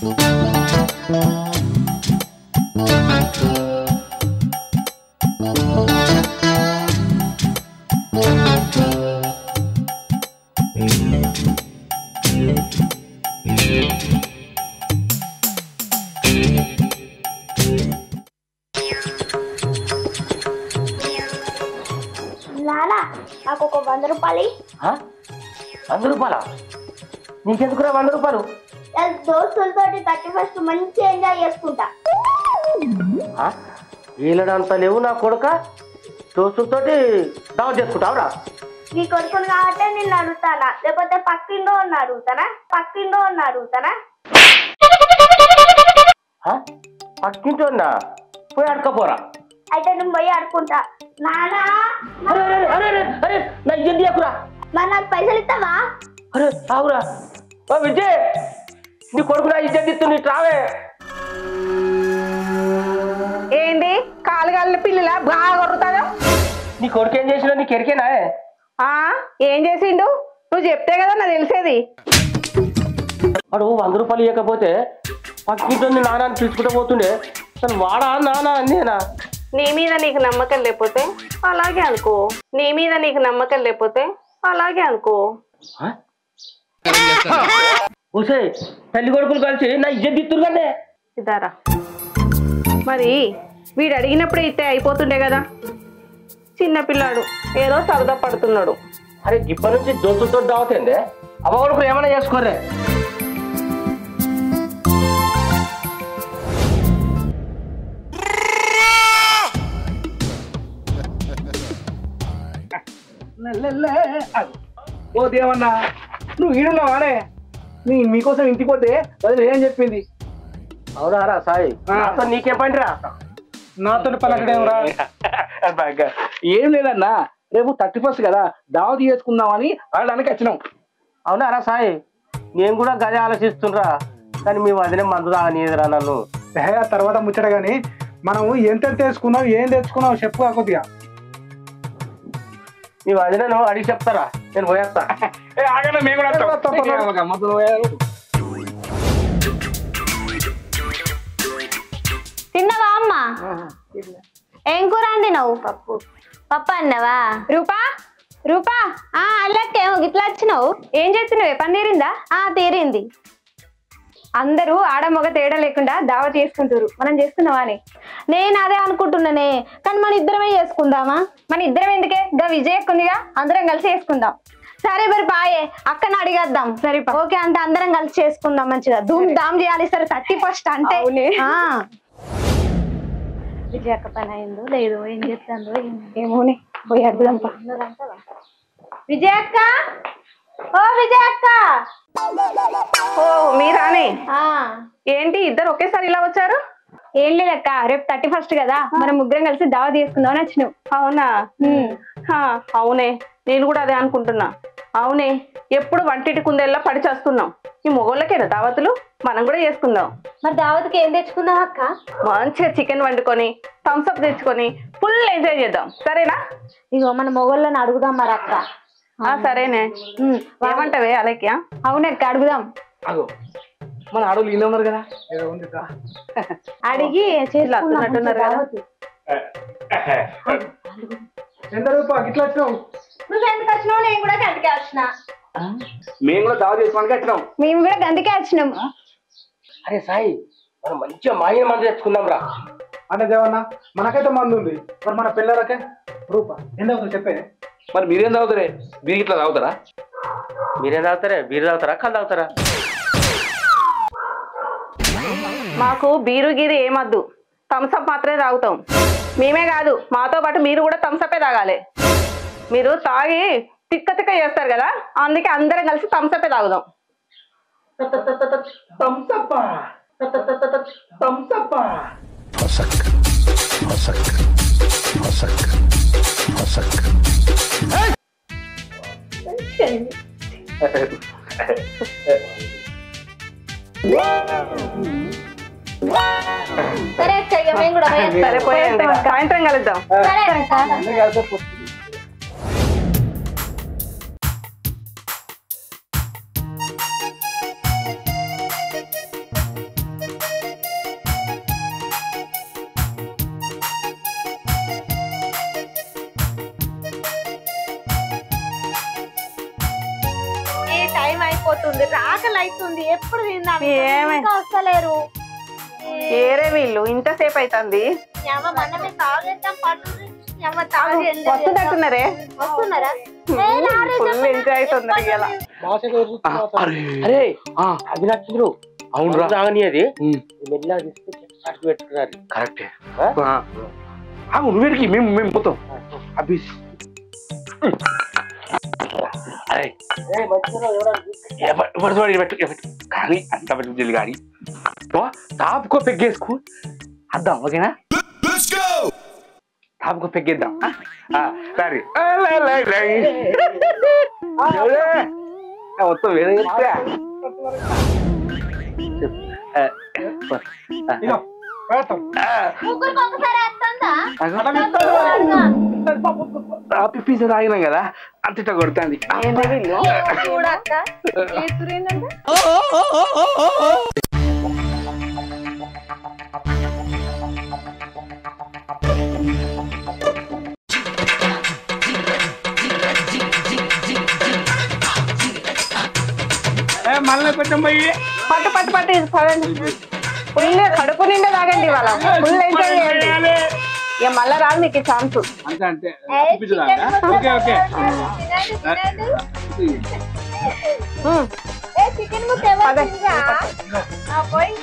నానా నాకు ఒక 100 రూపాయలు. 100 రూపాయలా? నీకెందుకురా 100 రూపాయలు? దోస్తులతో 31st మంచిగా ఎంజాయ్ చేసుకుంటా. వీళ్ళడంతా లేవు నా కొడుక, దోస్తులతోటి దావత్ చేసుకుంటావురా? నీ కొడుకుని కాబట్టి నిన్ను అడుగుతానా, లేకపోతే పక్కిండో అని అడుగుతానా? పక్కింటోన్నా పోయి అడకపోరా. అయితే నువ్వు పోయి ఆడుకుంటా. నానా నా ఇజ్జత్ తీయకురా. మరి నాకు పైసలు ఇస్తావా? అరే ఆవురా. విజయ్, నీ కొడుకు నా ఇజ్జత్ ఇస్తుంది, రావే. ఏంటి కాలుగాళ్ళ పిల్లల బాగా కొరుతాదా? నీ కొడుకు ఏం చేసినా నీకు ఎరికేనా? ఏం చేసిండు? నువ్వు చెప్తే కదా నాకు తెలిసేది. వాడు 100 రూపాయలు ఇవ్వకపోతే పక్కింటో నాన్న అని పిలుచుకుంటూ పోతుండే. అసలు వాడా నానా నేనా? నీ మీద నీకు నమ్మకం లేకపోతే అలాగే అనుకో. ఊసే తల్లి కొడుకులు కలిసి నా ఇజ్జత్ తిత్తురు కదే. ఇదారా మరి వీడు అడిగినప్పుడే ఇస్తే అయిపోతుండే కదా. చిన్నపిల్లాడు ఏదో సరదా పడుతున్నాడు. అరే ఇప్పటి నుంచి దోస్తులతో దావుతుంది. అమ్మ కొడుకులు ఏమైనా చేసుకోరే. ఓ దేవన్నా, నువ్వు ఈడున్నావానే? మీకోసం ఇంటికి పోతే వదిలే ఏం చెప్పింది? అవునారా సాయి, నీకేం పండిరా? నాతో పలకడేమరా? ఏం లేదన్నా, రేపు 31st కదా, దావత్ చేసుకుందామని ఆడడానికి వచ్చినాం. అవునారా సాయి, నేను కూడా గదే ఆలోచిస్తుండ్రా. కానీ మీ వదిలే మందు తాగనీయదురా నన్ను. తర్వాత ముచ్చట గాని మనం ఎంత తెచ్చుకున్నావు, ఏం తెచ్చుకున్నావు చెప్పు. కొద్దిగా మీ వదిలేను అడిగి చెప్తారా, నేను పోయేస్తా. తిన్నావా అమ్మ? ఏం కూర అండినావు? పప్పు అన్నావా? రూపా అల్లకేమో గిట్లా వచ్చినావు. ఏం చేస్తున్నావు? పని తీరిందా? తీరింది. అందరూ ఆడ మగ తేడా లేకుండా దావత్ చేసుకుంటారు, మనం చేసుకున్నావా అని నేను అదే అనుకుంటున్నానే. కానీ మన ఇద్దరమే చేసుకుందామా? మన ఇద్దరం ఎందుకే, గా విజయ్ ఎక్కుందిగా, అందరం కలిసి చేసుకుందాం. సరే మరి పాయే, అక్కని అడిగేద్దాం. సరే ఓకే అంటే అందరం కలిసి చేసుకుందాం, మంచిగా ధూమ్ ధామ్ చేయాలి. సరే 31st అంటే విజయ్ అక్క పని అయిందో లేదో, ఏం చేస్తుందో ఏమోనే, పోయి అడుగుదాం. విజయ్ అక్క, ఓ విజయ్ అక్క. ఓ మీరానే? ఏంటి ఇద్దరు ఒకేసారి ఇలా వచ్చారు? ఏం లేదక్క, రేపు 31st కదా, మనం ముగ్గురం కలిసి దావత్ చేసుకుందాం అని వచ్చినావు. అవునా? అవునే, నేను కూడా అదే అనుకుంటున్నా. అవునే, ఎప్పుడు వంటింటి కుందేళ్ళ పడి చేస్తున్నాం. ఈ మొగోళ్ళకేనా దావతులు? మనం కూడా చేసుకుందాం. మరి దావత్కి ఏం తెచ్చుకుందాం అక్క? మంచిగా చికెన్ వండుకొని, థమ్స్అప్ తెచ్చుకొని ఫుల్ ఎంజాయ్ చేద్దాం. సరేనా? ఇగో మన మొగోళ్ళని అడుగుదాం మరి అక్క. సరేనే, ఏమంటావే అలక్య? అవునక్క అడుగుదాం. మన ఆడోళ్ళు ఇలా ఉన్నారు కదా, అడిగి చేసుకున్నట్టున్నారు కదా. ఎంత రూపాయలు ఇట్లా వచ్చినావు? నువ్వు ఎందుకు వచ్చినావు? నేను కూడా గంటకే వచ్చినా. మేము కూడా దావత్ చేసుకోవడానికి వచ్చినాం. మేము కూడా గంటకే వచ్చినాం. అరే సాయి, మనం మంచిగా మాగిన మందు తెచ్చుకుందాం రా. అంటే దేవన్నా, మనకైతే మందు ఉంది, మరి మన పిల్లలకే రూపా ఎందుకు చెప్పే? మరి మీరేం తాగుతారే? బీర్ ఇట్లా తాగుతారా? మీరేం తాగుతారే? బీరు తాగుతారా, కళ్ళు తాగుతారా? మాకు బీరు గీరు ఏమద్దు, థమ్స్అప్ మాత్రమే తాగుతాం. మేమే కాదు, మాతో పాటు మీరు కూడా థమ్స్అపే తాగాలి. మీరు తాగి తిక్క తిక్క చేస్తారు కదా, అందుకే అందరం కలిసి థమ్స్అపే తాగుదాం. సరే అక్క, ఇక మేము కూడా సరే పోయండి, సాయంత్రం కలుద్దాం. సరే అక్క. అయిపోతుంది, ఆకలి అవుతుంది, ఎప్పుడు తిందాం ఏమే? ఇంకా వస్తలేరు. ఏరే వీళ్ళు ఇంతసేపు అవుతుంది. మనమే తాగేద్దాం పట్టు తాగి వస్తున్నట్టున్నారే, వస్తున్నారా? ఫుల్ ఎంజాయ్ అవుతుంది ఇలా. అరే అది నచ్చిండ్రు. అవునురా. రాగని అది మెల్లగా తీసుకు పెట్టుకున్నారు. కరెక్టే. నువ్వేడికి మేము పోతాం. అబ్బీస్ కానీ అంత పెట్టు కానీ తాపుకో పెగ్గేసుకో అద్దాం. ఓకేనా? తాపుకో పెగ్గేద్దాం. సరే మొత్తం వేరే ముగ్గురికి ఒకసారి వస్తుందా? పిప్పీస తాగినాం కదా అంతట కొడుతుంది. ఏంటి వీళ్ళు? చూడక్క మళ్ళీ కొంచెం పోయి పట్టు పట్టు పట్టు ఇది పదండి. ఫుల్ కడుపు నిండా తాగండి ఇవాళ, ఫుల్ ఎంజాయ్ చేయండి. ఇక మళ్ళా రాదు మీకు ఈ ఛాన్స్. అంతే అంతే. Okay okay. చికెన్ ముక్క పోయి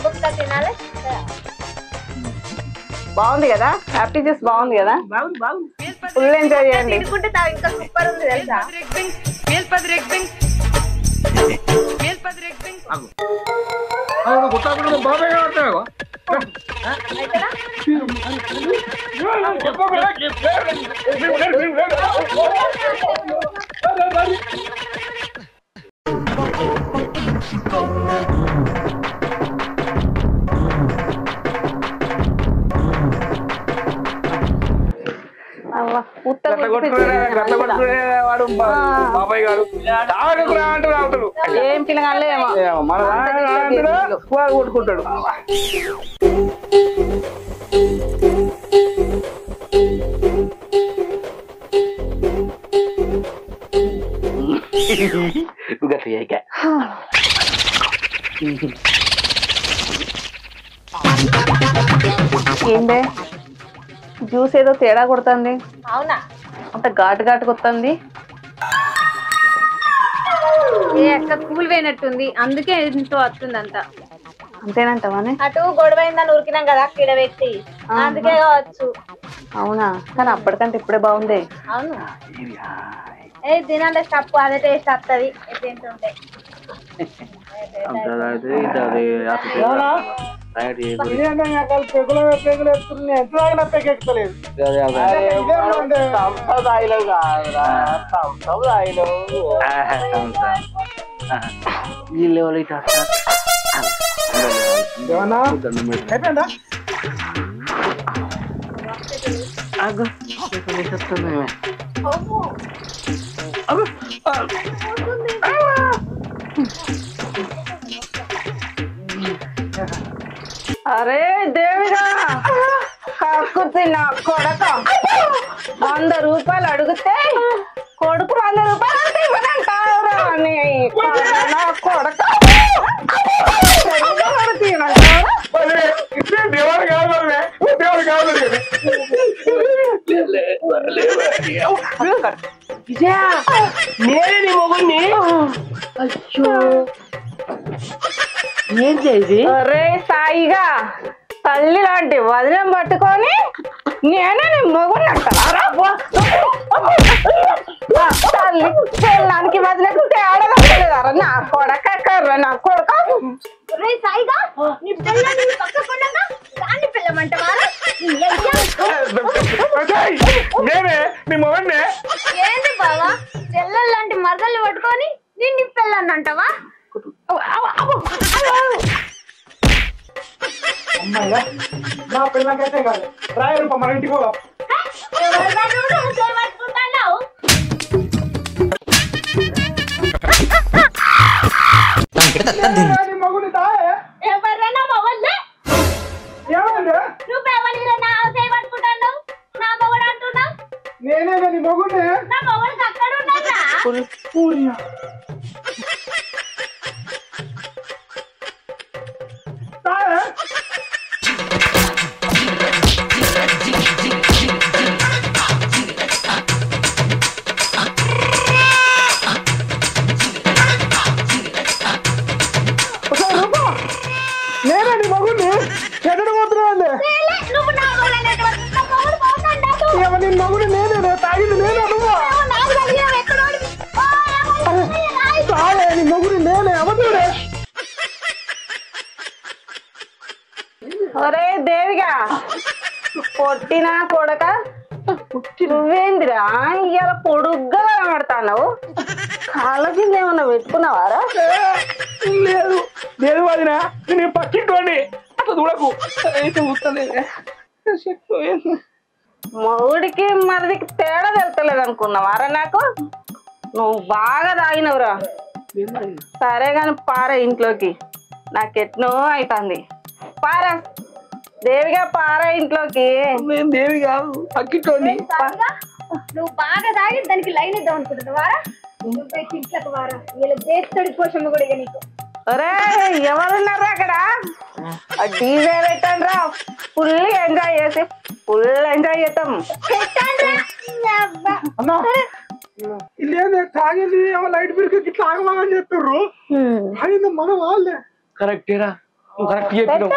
ముక్క తినాలి. బాగుంది కదా, హ్యాపీ జ్యూస్ బాగుంది కదా, ఫుల్ ఎంజాయ్ చేయండి. తినుకుంటే ఇంకా సూపర్ ఉంది తెలుసా? బాబాయ్ కావట్లేదు. వాడు బాబాయ్ గారు తాగకురా అంటూ తాగుతాడు. ఏం పిల్లగాళ్ళు ఏమో మన వాడు కొట్టుకుంటాడు. ఏందే జ్యూస్ ఏదో తేడా కొడుతుంది. అవునా? అంత ఘాటు ఘాటు కొడుతుంది. ఏ అక్క కూల్ పోయినట్టుంది, అందుకే ఇంట్లో వస్తుంది అంత. అంతేనంటావానే? అటు గొడవైందని ఉరికినాం కదా అక్కడ పెట్టి, అందుకే కావచ్చు. అవునా? కానీ అప్పటికంటే ఇప్పుడే బాగుంది. అవును. ఏ తినండి స్టప్, అదే టేస్ట్ వస్తుంది తింటుంటే. అరే దేవిగా కక్కు తిన్న కొడక 100 రూపాయలు అడిగితే కొడుకు 100 రూపాయలు అంటే ఇవ్వనంటావురా నీ కొడక. దేవుడు కాదు దేవుడు కాదు. నేనే నీ మొగుడిని. అయ్యో ఏంటి ఇది? అరే సాయిగా తల్లి లాంటి వదినం పట్టుకొని నేనే నీ మొగుడిని అంటారా? తల్లి పెళ్ళానికి వదిలేకు తేడా నా కొడక కర్ర నా కొడక. రే సాయిగా నీ పిల్లని పక్కకుండా దాన్ని పిల్లమంటావారా? నేనే నీ మొగన్నే. ఏంటి బావా చెల్లెలు లాంటి మరదల్ని పట్టుకొని నిన్ను పిల్లని అంటావా? అమ్మాయ్యా నా పిల్లకైతే కాదు రాయరు మన ఇంటికి పోదాం. మగుని తాయే ఎవరైనా మగల్లే ఏమైంది? నువ్వెవరిలో నా చేయి పట్టుకుంటావు? నేనే నీ మొగుడే. నా మొగుడికి అక్కడ ఉన్నారా? నేనే నీ మొగుడిని ఎక్కడ పోతున్నావు? నువ్వు నా మొగుడనే నా మొగుడు పోతాడు. నీ మొగుడు నేనే తాగింది నేనే నువ్వు నాకు తెలియదు ఎక్కడ తాగే నీ మొగుడు నేనే అవతుడే. ఒరే దేవిగా పొట్టిన కొడక నువ్వేందిరా ఇవాళ పొడుగ్గా కనబడతావు కాళ్ళ కింద ఏమన్నా పెట్టుకున్నావారా? లేదు లేదు వదినా నేను పక్కింటోండి అట్లా చూడకు అయితే చూస్తానే. మొగుడికి మరిదికి తేడా తెలుతలేదు అనుకున్నావారా నాకు? నువ్వు బాగా తాగినవురా. సరే గాని పారా ఇంట్లోకి, నాకెట్నో అవుతుంది. పారా దేవిగా పారా ఇంట్లోకి. నేను దేవి కాదు పక్కింటోండి. నువ్వు బాగా తాగి దానికి లైన్ ఇద్దాం అనుకుంటున్నావా? నువ్వు ఇంట్లోకి వారా వీళ్ళ చేస్తాడు పోషమ్మ కూడా ఇక నీకు. అరే ఎవరున్నారా అక్కడ? డీజే పెట్టండి రా, ఫుల్ ఎంజాయ్ చేసి ఫుల్ ఎంజాయ్ చేద్దాం. అన్నా ఇల్లేదే తాగింది ఏమో లైట్ బిల్ ఇట్లా ఆగమని చెప్తారు. తాగింది మన వాళ్ళే. కరెక్టేరా, నువ్వు కరెక్ట్ చెప్పినావు.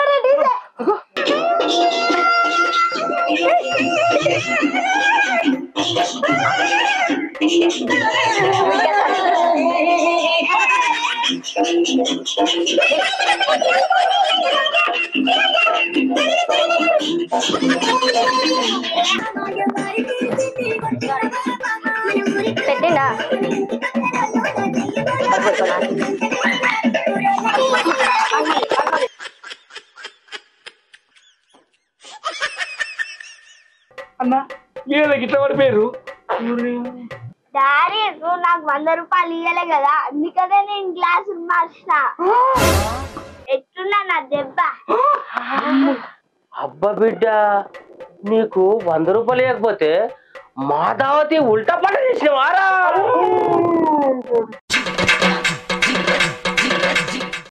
పెట్టిండా అన్నా ఏదో ఇట్లా పడిపోయారు. డాడీ నువ్వు నాకు 100 రూపాయలు ఇవ్వలే కదా, అందుకనే నేను గ్లాసు మార్చిన. ఎట్లున్నా నా దెబ్బ? అబ్బా బిడ్డ, నీకు 100 రూపాయలు ఇవ్వకపోతే మాధావతి ఉల్టా పంట చేసిన వారా.